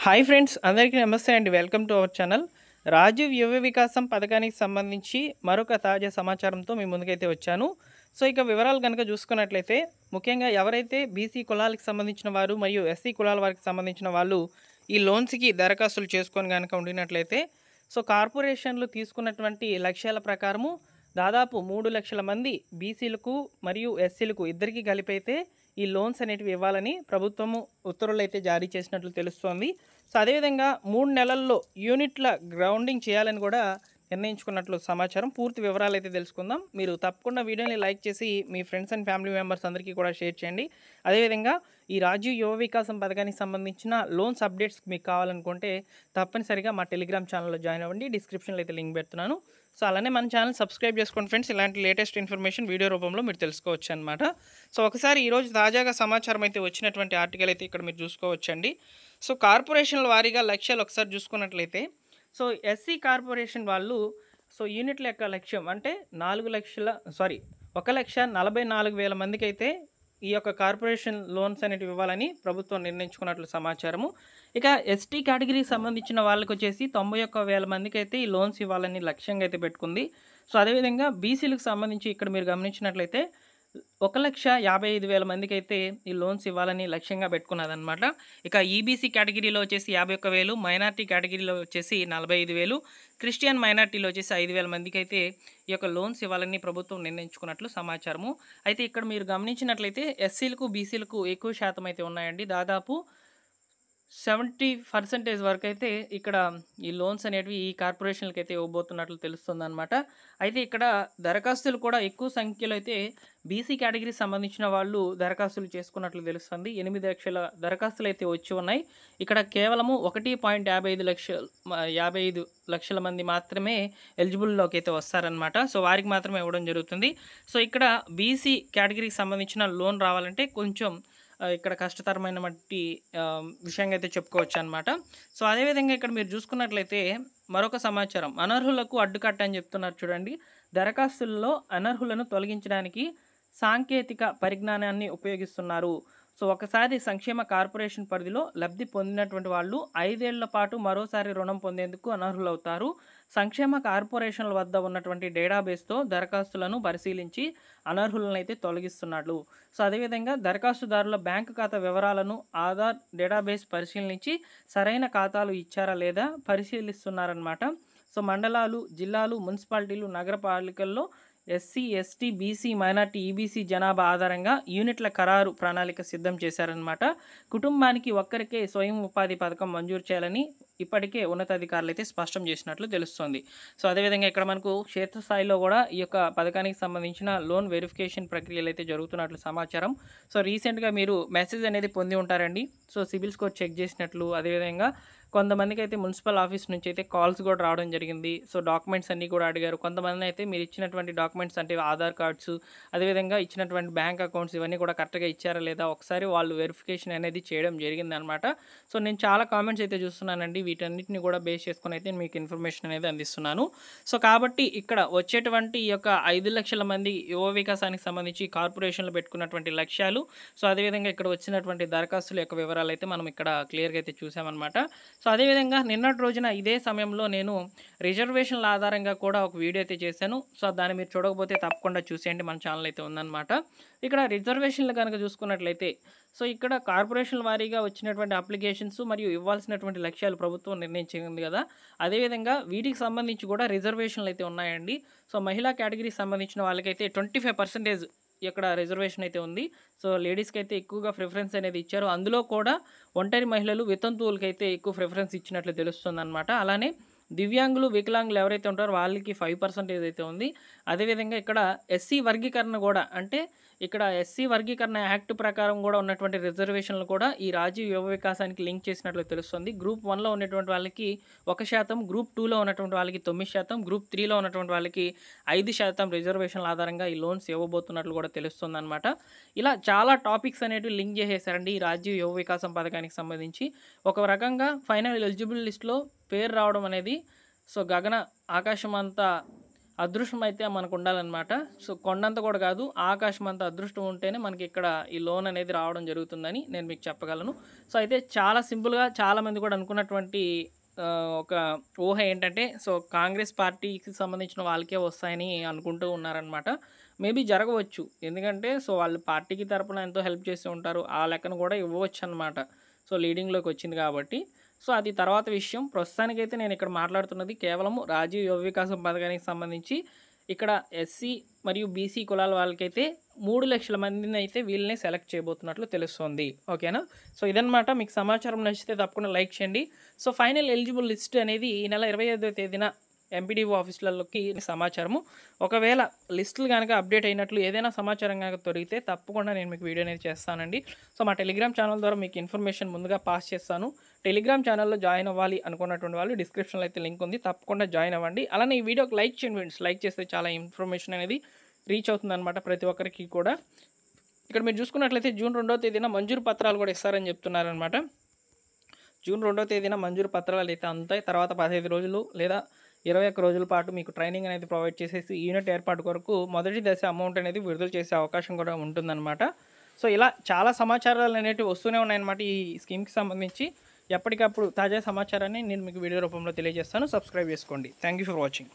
Hi friends, అందరికీ నమస్తే అండి. Welcome to our channel. Rajiv Yuva Vikasam పథకానికి సంబంధించి మరొక తాజా సమాచారంతో మీ ముందుకైతే వచ్చాను. సో ఇక వివరాలు కనుక చూసుకున్నట్లయితే, ముఖ్యంగా ఎవరైతే బీసీ కులాలకు సంబంధించిన వారు మరియు ఎస్సీ కులాల వారికి సంబంధించిన వాళ్ళు ఈ లోన్స్కి దరఖాస్తులు చేసుకొని కనుక ఉండినట్లయితే, సో కార్పొరేషన్లు తీసుకున్నటువంటి లక్ష్యాల ప్రకారము దాదాపు 3 లక్షల మంది బీసీలకు మరియు ఎస్సీలకు ఇద్దరికీ కలిపైతే ఈ లోన్స్ అనేటివి ఇవ్వాలని ప్రభుత్వము ఉత్తర్వులు అయితే జారీ చేసినట్లు తెలుస్తోంది. సో అదేవిధంగా 3 నెలల్లో యూనిట్ల గ్రౌండింగ్ చేయాలని కూడా నిర్ణయించుకున్నట్లు సమాచారం. పూర్తి వివరాలు అయితే తెలుసుకుందాం. మీరు తప్పకుండా వీడియోని లైక్ చేసి మీ ఫ్రెండ్స్ అండ్ ఫ్యామిలీ మెంబర్స్ అందరికీ కూడా షేర్ చేయండి. అదేవిధంగా ఈ రాజీవ్ యువ వికాసం పథకానికి సంబంధించిన లోన్స్ అప్డేట్స్ మీకు కావాలనుకుంటే తప్పనిసరిగా మా టెలిగ్రామ్ ఛానల్లో జాయిన్ అవ్వండి. డిస్క్రిప్షన్లో అయితే లింక్ పెడుతున్నాను. సో అలానే మన ఛానల్ సబ్స్క్రైబ్ చేసుకోండి ఫ్రెండ్స్. ఇలాంటి లేటెస్ట్ ఇన్ఫర్మేషన్ వీడియో రూపంలో మీరు తెలుసుకోవచ్చు అనమాట. సో ఒకసారి ఈరోజు తాజాగా సమాచారం అయితే వచ్చినటువంటి ఆర్టికల్ అయితే ఇక్కడ మీరు చూసుకోవచ్చండి. సో కార్పొరేషన్ల వారీగా లక్ష్యాలు ఒకసారి చూసుకున్నట్లయితే, సో ఎస్సీ కార్పొరేషన్ వాళ్ళు సో యూనిట్ల యొక్క లక్ష్యం అంటే 1,44,000 మందికి అయితే ఈ యొక్క కార్పొరేషన్ లోన్స్ అనేటివి ఇవ్వాలని ప్రభుత్వం నిర్ణయించుకున్నట్లు సమాచారము. ఇక ఎస్టీ కేటగిరీకి సంబంధించిన వాళ్ళకి వచ్చేసి 91,000 మందికి అయితే ఈ లోన్స్ ఇవ్వాలని లక్ష్యంగా అయితే పెట్టుకుంది. సో అదేవిధంగా బీసీలకు సంబంధించి ఇక్కడ మీరు గమనించినట్లయితే 1,55,000 మందికి అయితే ఈ లోన్స్ ఇవ్వాలని లక్ష్యంగా పెట్టుకున్నదనమాట. ఇక ఈబీసీ కేటగిరీలో వచ్చేసి 51,000, మైనార్టీ కేటగిరీలో వచ్చేసి 45,000, క్రిస్టియన్ మైనార్టీలో వచ్చేసి 5,000 మందికి అయితే ఈ యొక్క లోన్స్ ఇవ్వాలని ప్రభుత్వం నిర్ణయించుకున్నట్లు సమాచారము. అయితే ఇక్కడ మీరు గమనించినట్లయితే ఎస్సీలకు బీసీలకు ఎక్కువ శాతం అయితే ఉన్నాయండి. దాదాపు 70% వరకు అయితే ఇక్కడ ఈ లోన్స్ అనేటివి ఈ కార్పొరేషన్లకి అయితే ఇవ్వబోతున్నట్లు తెలుస్తుందన్నమాట. అయితే ఇక్కడ దరఖాస్తులు కూడా ఎక్కువ సంఖ్యలో అయితే బీసీ కేటగిరీకి సంబంధించిన వాళ్ళు దరఖాస్తులు చేసుకున్నట్లు తెలుస్తుంది. 8 లక్షల దరఖాస్తులు అయితే వచ్చి ఉన్నాయి. ఇక్కడ కేవలము 1.55 లక్షల మంది మాత్రమే ఎలిజిబుల్లోకి అయితే వస్తారనమాట. సో వారికి మాత్రమే ఇవ్వడం జరుగుతుంది. సో ఇక్కడ బీసీ కేటగిరీకి సంబంధించిన లోన్ రావాలంటే కొంచెం ఇక్కడ కష్టతరమైన విషయంగా అయితే చెప్పుకోవచ్చు అనమాట. సో అదేవిధంగా ఇక్కడ మీరు చూసుకున్నట్లయితే మరొక సమాచారం, అనర్హులకు అడ్డుకట్ట అని చెప్తున్నారు చూడండి. దరఖాస్తుల్లో అనర్హులను తొలగించడానికి సాంకేతిక పరిజ్ఞానాన్ని ఉపయోగిస్తున్నారు. సో ఒకసారి సంక్షేమ కార్పొరేషన్ పరిధిలో లబ్ధి పొందినటువంటి వాళ్ళు 5 ఏళ్ల పాటు మరోసారి రుణం పొందేందుకు అనర్హులవుతారు. సంక్షేమ కార్పొరేషన్ల వద్ద ఉన్నటువంటి డేటాబేస్తో దరఖాస్తులను పరిశీలించి అనర్హులను అయితే తొలగిస్తున్నాడు. సో అదేవిధంగా దరఖాస్తుదారుల బ్యాంకు ఖాతా వివరాలను ఆధార్ డేటాబేస్ పరిశీలించి సరైన ఖాతాలు ఇచ్చారా లేదా పరిశీలిస్తున్నారన్నమాట. సో మండలాలు, జిల్లాలు, మున్సిపాలిటీలు, నగరపాలికల్లో SC, ST, BC, minority, EBC జనాభా ఆధారంగా యూనిట్ల ఖరారు ప్రణాళిక సిద్ధం చేశారనమాట. కుటుంబానికి ఒక్కరికే స్వయం ఉపాధి పథకం మంజూరు చేయాలని ఇప్పటికే ఉన్నతాధికారులు అయితే స్పష్టం చేసినట్లు తెలుస్తోంది. సో అదేవిధంగా ఇక్కడ మనకు క్షేత్రస్థాయిలో కూడా ఈ యొక్క పథకానికి సంబంధించిన లోన్ వెరిఫికేషన్ ప్రక్రియలు అయితే జరుగుతున్నట్లు సమాచారం. సో రీసెంట్గా మీరు మెసేజ్ అనేది పొంది ఉంటారండి. సో సిబిల్ స్కోర్ చెక్ చేసినట్లు, అదేవిధంగా కొంతమందికి అయితే మున్సిపల్ ఆఫీస్ నుంచి అయితే కాల్స్ కూడా రావడం జరిగింది. సో డాక్యుమెంట్స్ అన్నీ కూడా అడిగారు. కొంతమంది అయితే మీరు ఇచ్చినటువంటి డాక్యుమెంట్స్ అంటే ఆధార్ కార్డ్స్, అదేవిధంగా ఇచ్చినటువంటి బ్యాంక్ అకౌంట్స్ ఇవన్నీ కూడా కరెక్ట్గా ఇచ్చారా లేదా ఒకసారి వాళ్ళు వెరిఫికేషన్ అనేది చేయడం జరిగిందనమాట. సో నేను చాలా కామెంట్స్ అయితే చూస్తున్నానండి. వీటన్నిటిని కూడా బేస్ చేసుకుని అయితే మీకు ఇన్ఫర్మేషన్ అనేది అందిస్తున్నాను. సో కాబట్టి ఇక్కడ వచ్చేటువంటి ఈ యొక్క 5 లక్షల మంది యువ వికాసానికి సంబంధించి కార్పొరేషన్లు పెట్టుకున్నటువంటి లక్ష్యాలు, సో అదేవిధంగా ఇక్కడ వచ్చినటువంటి దరఖాస్తుల యొక్క వివరాలు అయితే మనం ఇక్కడ క్లియర్గా అయితే చూసామన్నమాట. సో అదేవిధంగా నిన్నటి రోజున ఇదే సమయంలో నేను రిజర్వేషన్ల ఆధారంగా కూడా ఒక వీడియో అయితే చేశాను. సో దాన్ని మీరు చూడకపోతే తప్పకుండా చూసేయండి, మన ఛానల్ అయితే ఉందన్నమాట. ఇక్కడ రిజర్వేషన్లు కనుక చూసుకున్నట్లయితే, సో ఇక్కడ కార్పొరేషన్ల వారీగా వచ్చినటువంటి అప్లికేషన్స్ మరియు ఇవ్వాల్సినటువంటి లక్ష్యాలు ప్రభుత్వం నిర్ణయించింది కదా, అదేవిధంగా వీటికి సంబంధించి కూడా రిజర్వేషన్లు అయితే ఉన్నాయండి. సో మహిళా కేటగిరీకి సంబంధించిన వాళ్ళకైతే 25% ఇక్కడ రిజర్వేషన్ అయితే ఉంది. సో లేడీస్కి అయితే ఎక్కువగా ప్రిఫరెన్స్ అనేది ఇచ్చారు. అందులో కూడా ఒంటరి మహిళలు, వితంతువులకి అయితే ఎక్కువ ప్రిఫరెన్స్ ఇచ్చినట్లు తెలుస్తుంది అనమాట. అలానే దివ్యాంగులు, వికలాంగులు ఎవరైతే ఉంటారో వాళ్ళకి 5% అయితే ఉంది. అదేవిధంగా ఇక్కడ ఎస్సీ వర్గీకరణ కూడా, అంటే ఇక్కడ ఎస్సీ వర్గీకరణ యాక్ట్ ప్రకారం కూడా ఉన్నటువంటి రిజర్వేషన్లు కూడా ఈ రాజీవ్ యువ వికాసానికి లింక్ చేసినట్లు తెలుస్తుంది. గ్రూప్ 1లో ఉన్నటువంటి వాళ్ళకి 1%, గ్రూప్ 2లో ఉన్నటువంటి వాళ్ళకి 9%, గ్రూప్ 3లో ఉన్నటువంటి వాళ్ళకి 5% రిజర్వేషన్ల ఆధారంగా ఈ లోన్స్ ఇవ్వబోతున్నట్లు కూడా తెలుస్తుంది అనమాట. ఇలా చాలా టాపిక్స్ అనేవి లింక్ చేసేసారండి ఈ రాజీవ్ యువ వికాసం పథకానికి సంబంధించి. ఒక రకంగా ఫైనల్ ఎలిజిబుల్ లిస్ట్లో పేరు రావడం అనేది సో ఆకాశం అంతా అదృష్టం అయితే మనకు ఉండాలన్నమాట. సో, కొండంత కూడా కాదు, ఆకాశం అంత అదృష్టం ఉంటేనే మనకి ఇక్కడ ఈ లోన్ అనేది రావడం జరుగుతుందని నేను మీకు చెప్పగలను. సో, అయితే చాలా సింపుల్‌గా చాలామంది కూడా అనుకున్నటువంటి ఒక ఊహ ఏంటంటే, సో, కాంగ్రెస్ పార్టీకి సంబంధించిన వాళ్ళకే వస్తాయని అనుకుంటూ ఉన్నారనమాట. మేబీ జరగవచ్చు. ఎందుకంటే, సో, వాళ్ళు పార్టీకి తరపున ఎంతో హెల్ప్ చేసి ఉంటారు. ఆ లెక్కన కూడా ఇవ్వవచ్చనమాట. సో, లీడింగ్‌లోకి వచ్చింది కాబట్టి. సో, అది తర్వాత విషయం. ప్రస్తుతానికైతే నేను ఇక్కడ మాట్లాడుతున్నది కేవలం రాజీవ్ యువ వికాసం పథకానికి సంబంధించి ఇక్కడ ఎస్సీ మరియు బీసీ కులాల వాళ్ళకైతే 3,00,000 మందిని అయితే వీళ్ళనే సెలెక్ట్ చేయబోతున్నట్లు తెలుస్తోంది. ఓకేనా? సో, ఇదనమాట. మీకు సమాచారం నచ్చితే తప్పకుండా లైక్ చేయండి. సో, ఫైనల్ ఎలిజిబుల్ లిస్ట్ అనేది ఈ నెల 25వ తేదీన ఎంపీడీఓ ఆఫీసులలోకి సమాచారము. ఒకవేళ లిస్టులు గనక అప్డేట్ అయినట్లు ఏదైనా సమాచారం గనక దొరికితే తప్పకుండా నేను మీకు వీడియో అనేది చేస్తానండి. సో, మా టెలిగ్రామ్ ఛానల్ ద్వారా మీకు ఇన్ఫర్మేషన్ ముందుగా పాస్ చేస్తాను. టెలిగ్రామ్ ఛానల్‌లో జాయిన్ అవ్వాలి అనుకున్నటువంటి వాళ్ళు డిస్క్రిప్షన్‌లో అయితే లింక్ ఉంది. తప్పకుండా జాయిన్ అవ్వండి. అలానే ఈ వీడియోకి లైక్ చేయండి ఫ్రెండ్స్. లైక్ చేస్తే చాలా ఇన్ఫర్మేషన్ అనేది రీచ్ అవుతుందనమాట ప్రతి ఒక్కరికి కూడా. ఇక్కడ మీరు చూసుకున్నట్లయితే జూన్ 2వ తేదీన మంజూరు పత్రాలు కూడా ఇస్తారని చెప్తున్నారనమాట. జూన్ 2వ తేదీన మంజూరు పత్రాలు అయితే అందుతాయి. తర్వాత 15 రోజులు లేదా 21 రోజుల పాటు మీకు ట్రైనింగ్ అనేది ప్రొవైడ్ చేసేసి యూనిట్ ఏర్పాటు కొరకు మొదటి దశ అమౌంట్ అనేది విడుదల చేసే అవకాశం కూడా ఉంటుందన్నమాట. సో, ఇలా చాలా సమాచారాలు అనేటివి వస్తూనే ఉన్నాయన్నమాట ఈ స్కీమ్‌కి సంబంధించి. ఎప్పటికప్పుడు తాజా సమాచారాన్ని నేను మీకు వీడియో రూపంలో తెలియజేస్తాను. సబ్స్క్రైబ్ చేసుకోండి. Thank you for watching.